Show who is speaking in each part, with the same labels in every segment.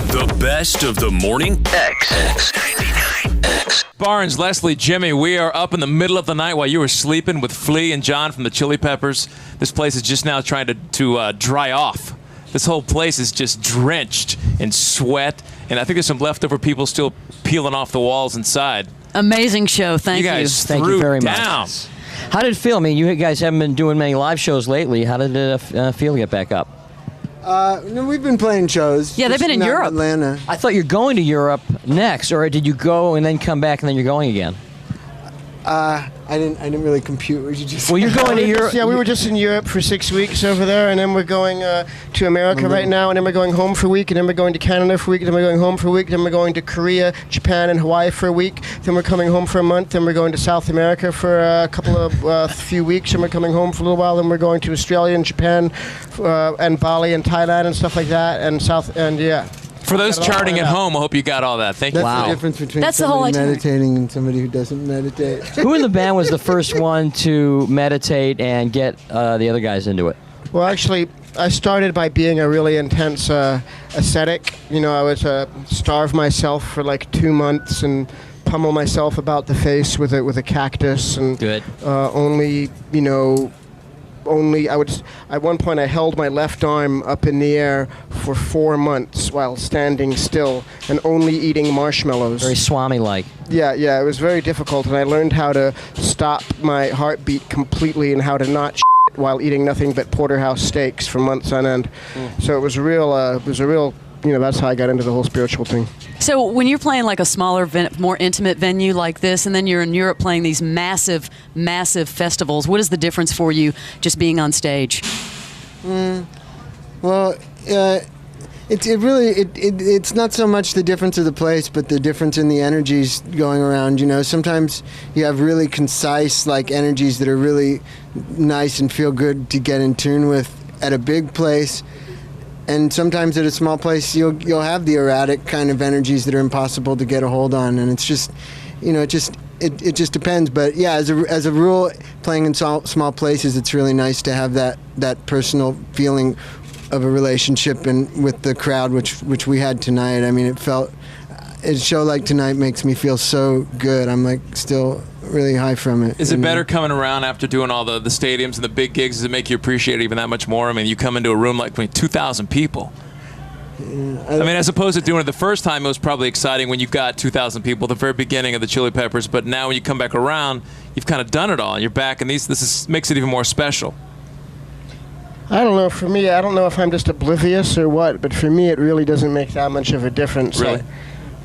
Speaker 1: The best of the morning X99X.
Speaker 2: Barnes, Leslie, Jimmy, we are up in the middle of the night while you were sleeping with Flean and John from the Chili Peppers. This place is just now trying to dry off. This whole place is just drenched in sweat, and I think there's some leftover people still peeling off the walls inside.
Speaker 3: Amazing show. Thank you.
Speaker 2: You guys
Speaker 4: Thank
Speaker 2: threw
Speaker 4: you very
Speaker 2: down.
Speaker 4: much. How did it feel? I mean, you guys haven't been doing many live shows lately. How did it feel to get back up?
Speaker 5: No, we've been playing shows.
Speaker 3: Yeah, they've been in
Speaker 5: not
Speaker 3: Europe.
Speaker 5: Atlanta.
Speaker 4: I thought you're going to Europe next, or did you go and then come back and then you're going again?
Speaker 5: I didn't really compute what you just
Speaker 4: Well, you're
Speaker 5: said.
Speaker 4: going to Europe.
Speaker 6: Yeah, we were just in Europe for 6 weeks over there, and then we're going to America right now, and then we're going home for a week, and then we're going to Canada for a week, and then we're going home for a week, then we're going to Korea, Japan, and Hawaii for a week, then we're coming home for a month, then we're going to South America for a couple of few weeks, and we're coming home for a little while, then we're going to Australia and Japan and Bali and Thailand and stuff like that, and yeah.
Speaker 2: For those charting at home, I hope you got all that. Thank you.
Speaker 5: That's the difference between
Speaker 3: That's the whole
Speaker 5: somebody
Speaker 3: itinerary.
Speaker 5: meditating and somebody who doesn't meditate.
Speaker 4: Who in the band was the first one to meditate and get the other guys into it?
Speaker 6: Well, actually, I started by being a really intense ascetic. You know, I would starve myself for like 2 months and pummel myself about the face with a cactus, and
Speaker 4: Good.
Speaker 6: At one point I held my left arm up in the air for 4 months while standing still and only eating marshmallows.
Speaker 4: Very Swami-like.
Speaker 6: Yeah, it was very difficult, and I learned how to stop my heartbeat completely and how to not shit while eating nothing but porterhouse steaks for months on end. So it was a real, that's how I got into the whole spiritual thing.
Speaker 3: So when you're playing like a smaller, more intimate venue like this, and then you're in Europe playing these massive, massive festivals, what is the difference for you just being on stage?
Speaker 5: Well, it's not so much the difference of the place, but the difference in the energies going around. You know, sometimes you have really concise like energies that are really nice and feel good to get in tune with at a big place. And sometimes at a small place, you'll have the erratic kind of energies that are impossible to get a hold on, and it's just, it just depends. But yeah, as a rule, playing in small places, it's really nice to have that personal feeling of a relationship and with the crowd, which we had tonight. I mean, a show like tonight makes me feel so good. I'm like still really high from it.
Speaker 2: Is it better coming around after doing all the stadiums and the big gigs? Does it make you appreciate it even that much more? I mean, you come into a room like 2,000 people. Yeah, I mean, as opposed to doing it the first time, it was probably exciting when you've got 2,000 people at the very beginning of the Chili Peppers, but now when you come back around, you've kind of done it all, and you're back, and makes it even more special.
Speaker 6: I don't know. For me, I don't know if I'm just oblivious or what, but for me, it really doesn't make that much of a difference.
Speaker 2: Really?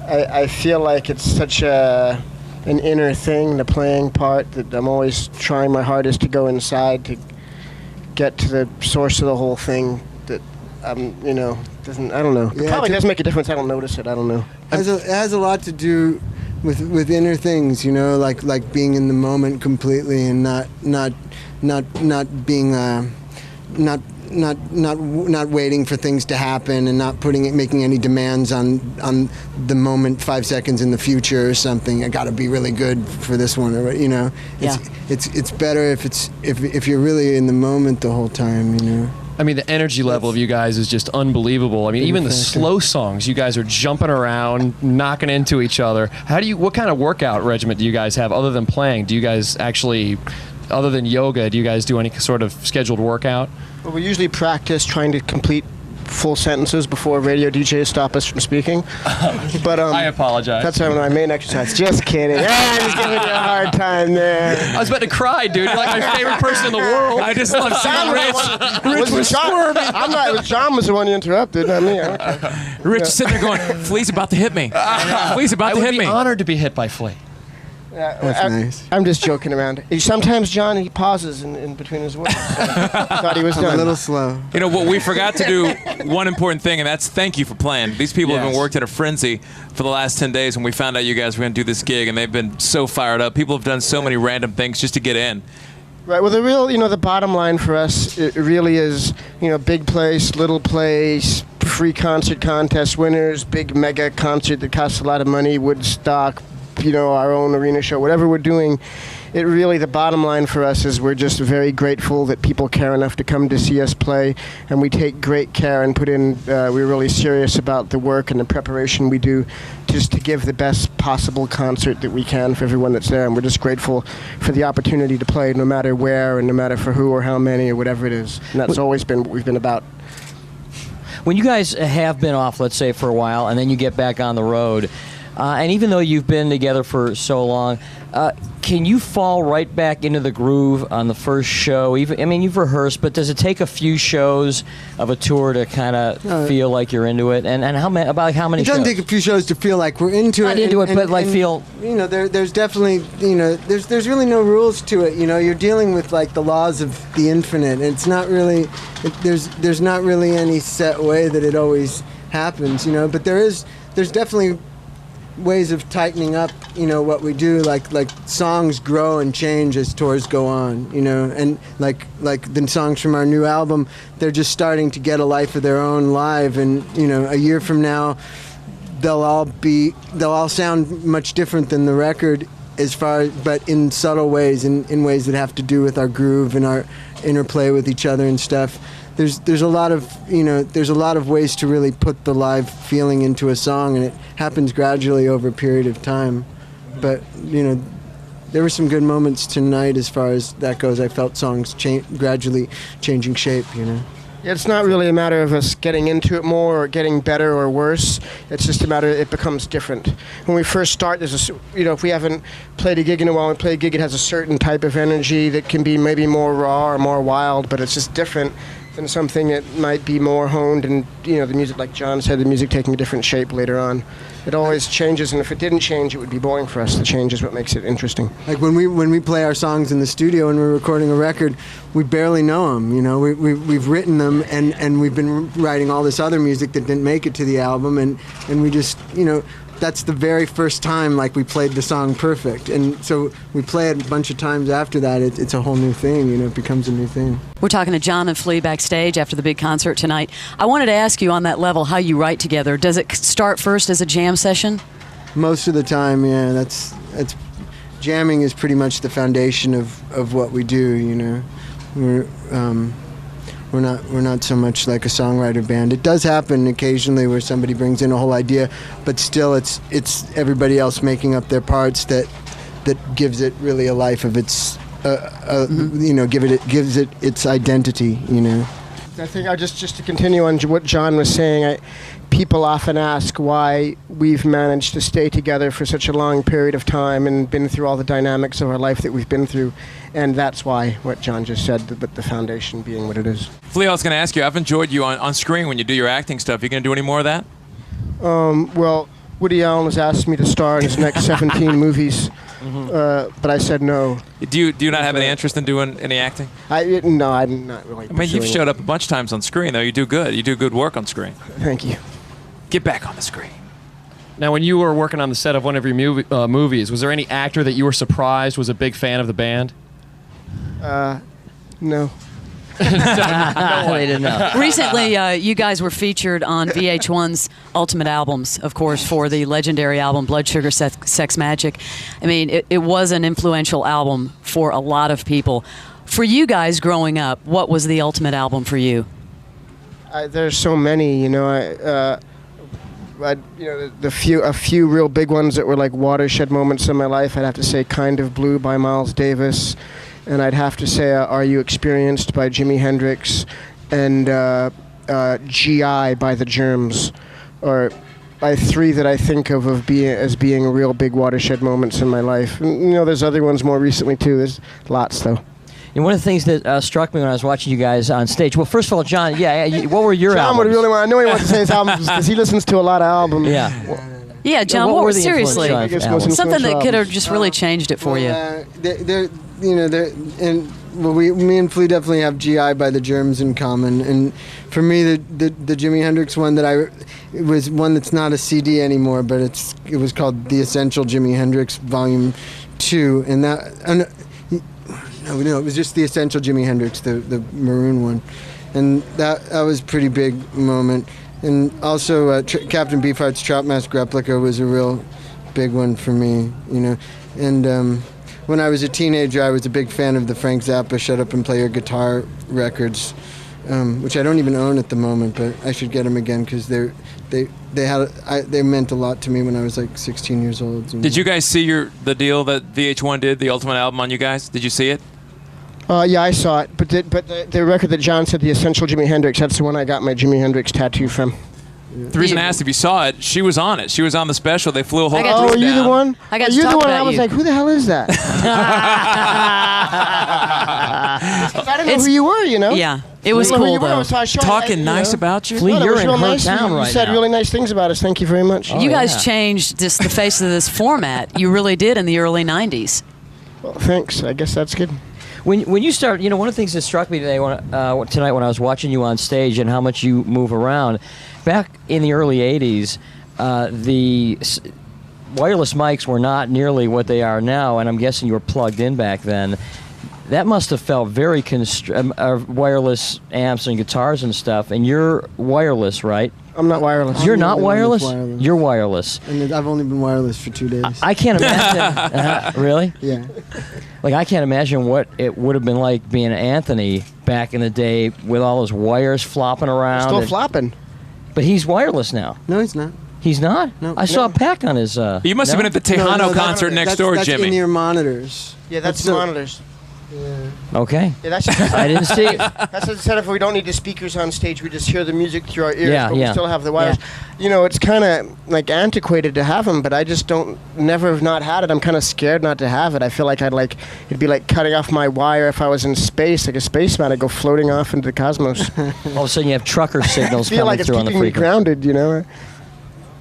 Speaker 6: I feel like it's such an inner thing, the playing part, that I'm always trying my hardest to go inside to get to the source of the whole thing. That I don't know.
Speaker 5: Yeah,
Speaker 6: it probably does make a difference. I don't notice it. I don't know.
Speaker 5: It has a lot to do with inner things, like being in the moment completely and not being not waiting for things to happen and not making any demands on the moment 5 seconds in the future or something. I got to be really good for this one, or it's better if you're really in the moment the whole time.
Speaker 7: I mean, the energy level of you guys is just unbelievable. I mean, even the slow songs, you guys are jumping around, knocking into each other. What kind of workout regimen do you guys have other than playing? Do you guys actually, other than yoga, do you guys do any sort of scheduled workout?
Speaker 6: Well, we usually practice trying to complete full sentences before radio DJs stop us from speaking. But
Speaker 7: I apologize.
Speaker 6: That's my main exercise. Just kidding. I'm just giving you a hard time there.
Speaker 7: I was about to cry, dude. You're like my favorite person in the world.
Speaker 2: I just love seeing Rich was squirming.
Speaker 6: John was the one you interrupted, not me.
Speaker 2: Rich is sitting there going, Flea's about to hit me. Flea's about to hit me.
Speaker 7: I would be honored to be hit by Flea.
Speaker 5: That's nice.
Speaker 6: I'm just joking around. Sometimes, John, he pauses in between his words. So I thought he was done.
Speaker 5: A little slow.
Speaker 2: You know what? We forgot to do one important thing, and that's thank you for playing. These people have been worked in a frenzy for the last 10 days when we found out you guys were going to do this gig, and they've been so fired up. People have done so many random things just to get in.
Speaker 6: Right. Well, the bottom line for us, it really is, big place, little place, free concert contest winners, big mega concert that costs a lot of money, Woodstock, our own arena show, whatever we're doing, it really, the bottom line for us is we're just very grateful that people care enough to come to see us play, and we take great care and put in, we're really serious about the work and the preparation we do just to give the best possible concert that we can for everyone that's there, and we're just grateful for the opportunity to play no matter where and no matter for who or how many or whatever it is, and that's always been what we've been about.
Speaker 4: When you guys have been off, let's say, for a while, and then you get back on the road, and even though you've been together for so long, can you fall right back into the groove on the first show? You've rehearsed, but does it take a few shows of a tour to kind of feel like you're into it? And how many
Speaker 5: It doesn't
Speaker 4: shows?
Speaker 5: take a few shows to feel like we're into
Speaker 4: Not
Speaker 5: it.
Speaker 4: into it, but like feel...
Speaker 5: There's definitely, there's really no rules to it. You're dealing with like the laws of the infinite. It's not really, there's not really any set way that it always happens, but there's definitely ways of tightening up, what we do, like songs grow and change as tours go on, and like the songs from our new album, they're just starting to get a life of their own live, and a year from now they'll all sound much different than the record but in subtle ways, in ways that have to do with our groove and our interplay with each other and stuff. There's a lot of ways to really put the live feeling into a song, and it happens gradually over a period of time. But there were some good moments tonight as far as that goes. I felt songs gradually changing shape.
Speaker 6: It's not really a matter of us getting into it more or getting better or worse. It's just a matter it becomes different. When we first start, if we haven't played a gig in a while, we play a gig, it has a certain type of energy that can be maybe more raw or more wild, but it's just different than something that might be more honed, and the music, like John said, the music taking a different shape later on. It always changes, and if it didn't change, it would be boring for us. The change is what makes it interesting.
Speaker 5: Like when we play our songs in the studio and we're recording a record, we barely know them. We've written them, and we've been writing all this other music that didn't make it to the album, and we just that's the very first time like we played the song perfect, and so we play it a bunch of times after that. It's a whole new thing. It becomes a new thing.
Speaker 3: We're talking to John and Flea backstage after the big concert tonight. I wanted to ask you on that level how you write together. Does it start first as a jam session?
Speaker 5: Most of the time, yeah. That's jamming is pretty much the foundation of what we do. We're not so much like a songwriter band. It does happen occasionally where somebody brings in a whole idea, but still it's everybody else making up their parts that gives it really a life of its gives it its identity.
Speaker 6: I think just to continue on what John was saying, people often ask why we've managed to stay together for such a long period of time and been through all the dynamics of our life that we've been through, and that's why what John just said, but the foundation being what it is.
Speaker 2: Flea, I was going to ask you, I've enjoyed you on screen when you do your acting stuff. You going to do any more of that?
Speaker 6: Well, Woody Allen has asked me to star in his next 17 movies, but I said no.
Speaker 2: Do you not have any interest in doing any acting?
Speaker 6: No, I'm not really.
Speaker 2: You've showed up a bunch of times on screen, though. You do good. You do good work on screen.
Speaker 6: Thank you.
Speaker 2: Get back on the screen.
Speaker 7: Now, when you were working on the set of one of your movies, was there any actor that you were surprised was a big fan of the band?
Speaker 6: No.
Speaker 4: They didn't know.
Speaker 3: Recently, you guys were featured on VH1's Ultimate Albums, of course, for the legendary album Blood Sugar Sex Magic. It was an influential album for a lot of people. For you guys growing up, what was the ultimate album for you?
Speaker 6: There's so many, a few real big ones that were like watershed moments in my life. I'd have to say Kind of Blue by Miles Davis, and I'd have to say Are You Experienced by Jimi Hendrix, and GI by The Germs, or by three that I think of being real big watershed moments in my life. And, there's other ones more recently too. There's lots though.
Speaker 4: And one of the things that struck me when I was watching you guys on stage, well, first of all, John, what were your
Speaker 6: John
Speaker 4: albums?
Speaker 6: would really want. I know he wants to say his albums because he listens to a lot of albums.
Speaker 4: Yeah.
Speaker 3: Yeah, John,
Speaker 4: what
Speaker 3: what
Speaker 4: were
Speaker 3: was
Speaker 4: the
Speaker 3: seriously
Speaker 4: influential albums?
Speaker 3: something that could have just really changed it for you?
Speaker 5: Me and Flea definitely have GI by The Germs in common, and for me, the Jimi Hendrix one it was one that's not a CD anymore, but it was called The Essential Jimi Hendrix Volume 2, and that. No, it was just The Essential Jimi Hendrix, the maroon one, and that was a pretty big moment. And also Captain Beefheart's Trout Mask Replica was a real big one for me, and when I was a teenager, I was a big fan of the Frank Zappa "Shut Up and Play Your Guitar" records, which I don't even own at the moment, but I should get them again because they meant a lot to me when I was like 16 years old.
Speaker 2: Did you guys see the deal that VH1 did, the Ultimate album on you guys? Did you see it?
Speaker 6: Yeah, I saw it, but the record that John said, the Essential Jimi Hendrix, that's the one I got my Jimi Hendrix tattoo from.
Speaker 2: The reason I asked if you saw it, she was on it. She was on the special. They flew a whole
Speaker 3: I got
Speaker 2: cruise
Speaker 6: Oh, you
Speaker 2: down.
Speaker 6: the one?
Speaker 3: I got to
Speaker 6: you
Speaker 3: talk
Speaker 6: the one?
Speaker 3: about
Speaker 6: I was
Speaker 3: you.
Speaker 6: like, who the hell is that? 'Cause I didn't know who you were, you know?
Speaker 3: Yeah, it was
Speaker 6: I didn't know who
Speaker 3: cool
Speaker 6: you were,
Speaker 3: though.
Speaker 6: so I showed
Speaker 2: Talking
Speaker 6: you
Speaker 2: nice
Speaker 6: know.
Speaker 2: about you.
Speaker 4: Flea,
Speaker 6: No, that
Speaker 4: you're
Speaker 6: was
Speaker 4: in
Speaker 6: real
Speaker 4: her
Speaker 6: nice.
Speaker 4: town
Speaker 6: You
Speaker 4: right
Speaker 6: said
Speaker 4: now.
Speaker 6: really nice things about us. Thank you very much.
Speaker 3: You guys
Speaker 4: yeah.
Speaker 3: changed just the face of this format. You really did in the early '90s.
Speaker 6: Well, thanks. I guess that's good.
Speaker 4: When you start, one of the things that struck me today, tonight when I was watching you on stage and how much you move around, back in the early '80s, the wireless mics were not nearly what they are now, and I'm guessing you were plugged in back then. That must have felt very wireless amps and guitars and stuff, and you're wireless, right?
Speaker 6: I'm not wireless.
Speaker 4: You're
Speaker 5: the
Speaker 4: not
Speaker 5: only one
Speaker 4: wireless?
Speaker 5: that's wireless.
Speaker 4: You're wireless.
Speaker 5: And I've only been wireless for 2 days.
Speaker 4: I can't imagine. Really?
Speaker 5: Yeah.
Speaker 4: Like, I can't imagine what it would have been like being Anthony back in the day with all those wires flopping around.
Speaker 6: Still flopping.
Speaker 4: But he's wireless now.
Speaker 5: No, he's not.
Speaker 4: He's not?
Speaker 5: No.
Speaker 4: I saw a pack on his...
Speaker 2: You must have been at the Tejano concert next door,
Speaker 5: that's
Speaker 2: Jimmy.
Speaker 5: in-ear monitors.
Speaker 6: Yeah, that's
Speaker 5: the-
Speaker 6: monitors.
Speaker 4: Okay.
Speaker 6: Yeah, that's
Speaker 4: I didn't see it.
Speaker 6: That's instead of we don't need the speakers on stage, we just hear the music through our ears,
Speaker 4: Yeah,
Speaker 6: but
Speaker 4: yeah.
Speaker 6: we still have the wires. It's kind of like antiquated to have them, but I just never have not had it. I'm kind of scared not to have it. I feel like it'd be like cutting off my wire if I was in space, like a spaceman. I'd go floating off into the cosmos.
Speaker 4: All of a sudden you have trucker signals
Speaker 6: I feel
Speaker 4: coming
Speaker 6: like it's
Speaker 4: through on the
Speaker 6: keeping me
Speaker 4: frequency.
Speaker 6: grounded,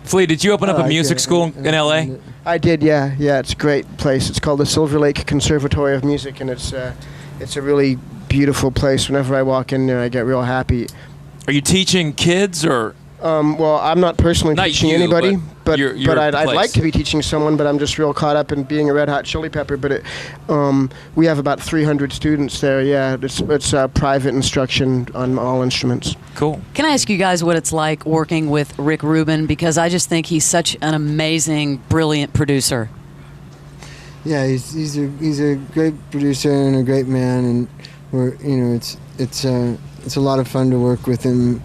Speaker 2: Flea, did you open up a music school in L.A.?
Speaker 6: I did, yeah. Yeah, it's a great place. It's called the Silver Lake Conservatory of Music, and it's a really beautiful place. Whenever I walk in there, I get real happy.
Speaker 2: Are you teaching kids or?
Speaker 6: Well, I'm not personally
Speaker 2: Not
Speaker 6: teaching
Speaker 2: you,
Speaker 6: anybody,
Speaker 2: but your
Speaker 6: I'd
Speaker 2: place.
Speaker 6: like to be teaching someone, but I'm just real caught up in being a Red Hot Chili Pepper. But we have about 300 students there. Yeah, it's private instruction on all instruments.
Speaker 2: Cool.
Speaker 3: Can I ask you guys what it's like working with Rick Rubin? Because I just think he's such an amazing, brilliant producer.
Speaker 5: Yeah, he's a great producer and a great man, and it's a lot of fun to work with him.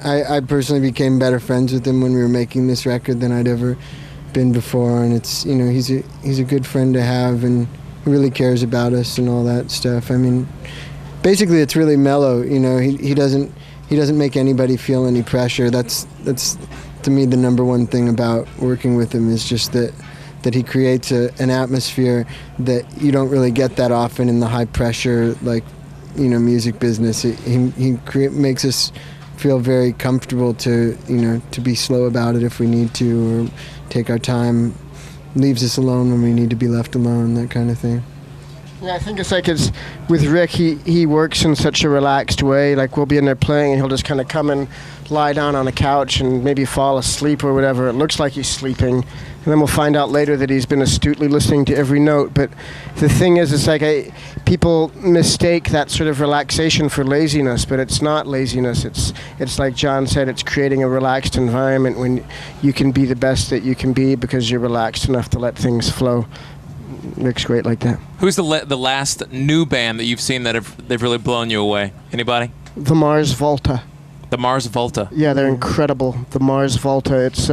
Speaker 5: I personally became better friends with him when we were making this record than I'd ever been before, and it's he's a good friend to have, and he really cares about us and all that stuff. I mean, basically it's really mellow. He doesn't make anybody feel any pressure. That's to me the number one thing about working with him is just that he creates an atmosphere that you don't really get that often in the high pressure music business. He makes us feel very comfortable to be slow about it if we need to, or take our time, leaves us alone when we need to be left alone, that kind of thing.
Speaker 6: Yeah, I think it's with Rick, he works in such a relaxed way. Like, we'll be in there playing, and he'll just kind of come and lie down on a couch and maybe fall asleep or whatever. It looks like he's sleeping. And then we'll find out later that he's been astutely listening to every note. But the thing is, it's like people mistake that sort of relaxation for laziness, but it's not laziness. It's like John said, it's creating a relaxed environment when you can be the best that you can be because you're relaxed enough to let things flow. Rick's great like that.
Speaker 2: Who's the last new band that you've seen that they've really blown you away? Anybody?
Speaker 6: The Mars Volta.
Speaker 2: The Mars Volta.
Speaker 6: Yeah, they're incredible. The Mars Volta. It's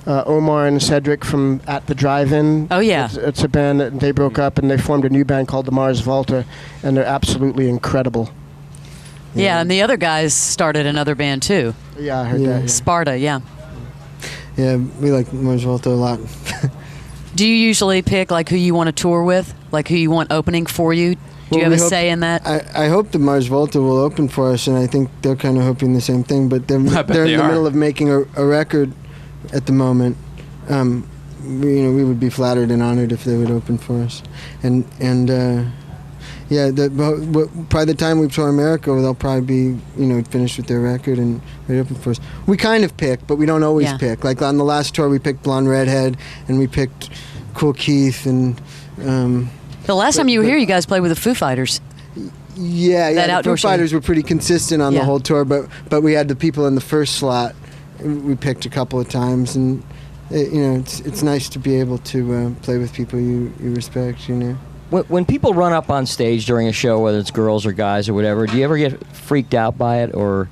Speaker 6: Omar and Cedric from At the Drive-In.
Speaker 3: Oh, yeah.
Speaker 6: It's a band that they broke up and they formed a new band called the Mars Volta, and they're absolutely incredible.
Speaker 3: Yeah, and the other guys started another band too.
Speaker 6: Yeah, I heard that. Yeah.
Speaker 3: Sparta, yeah.
Speaker 5: Yeah, we like Mars Volta a lot.
Speaker 3: Do you usually pick who you want to tour with, who you want opening for you? Do you have a say in that?
Speaker 5: I hope the Mars Volta will open for us, and I think they're kind of hoping the same thing. But they're in the middle of making a record at the moment. We would be flattered and honored if they would open for us. And by the time we tour America, they'll probably be finished with their record and ready to open for us. We kind of pick, but we don't always pick. Like on the last tour, we picked Blonde Redhead, and we picked Cool Keith, and.
Speaker 3: The last time you were here, you guys played with the Foo Fighters.
Speaker 5: Yeah. The Foo Fighters were pretty consistent on the whole tour, but we had the people in the first slot. We picked a couple of times, and it's nice to be able to play with people you respect.
Speaker 4: When people run up on stage during a show, whether it's girls or guys or whatever, do you ever get freaked out by it, or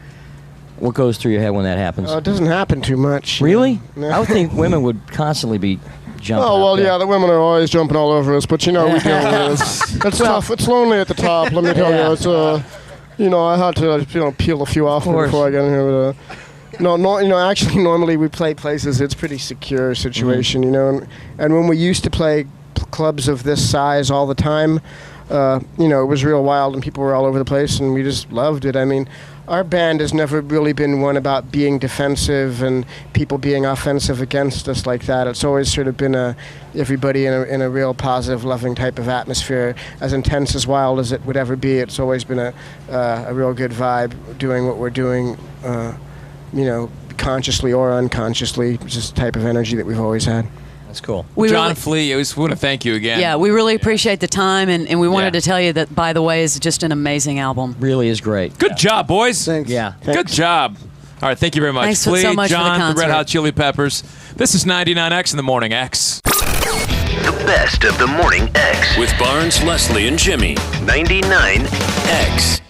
Speaker 4: what goes through your head when that happens?
Speaker 6: It doesn't happen too much.
Speaker 4: Really?
Speaker 6: No.
Speaker 4: I would think women would constantly be jumping.
Speaker 6: Oh, well,
Speaker 4: up there.
Speaker 6: yeah, the women are always jumping all over us, but we deal with it. It's tough. It's lonely at the top, let me tell you. It's, I had to, peel a few off before I get in here. But, actually, normally we play places, it's a pretty secure situation, and when we used to play clubs of this size all the time, it was real wild and people were all over the place and we just loved it. I mean, our band has never really been one about being defensive and people being offensive against us like that. It's always sort of been everybody in a real positive, loving type of atmosphere, as intense, as wild as it would ever be. It's always been a real good vibe doing what we're doing, consciously or unconsciously, just the type of energy that we've always had.
Speaker 4: That's cool.
Speaker 2: John Flea, I just want to thank you again.
Speaker 3: Yeah, we really appreciate the time, and we wanted to tell you that, by the way, is just an amazing album.
Speaker 4: Really is great.
Speaker 2: Good job, boys.
Speaker 5: Thanks.
Speaker 4: Yeah.
Speaker 2: Good job. All right, thank you very much.
Speaker 3: Thanks
Speaker 2: Flea,
Speaker 3: so much for the
Speaker 2: John,
Speaker 3: concert.
Speaker 2: Red Hot Chili Peppers. This is 99X in the Morning X.
Speaker 1: The best of the Morning X with Barnes, Leslie, and Jimmy. 99X.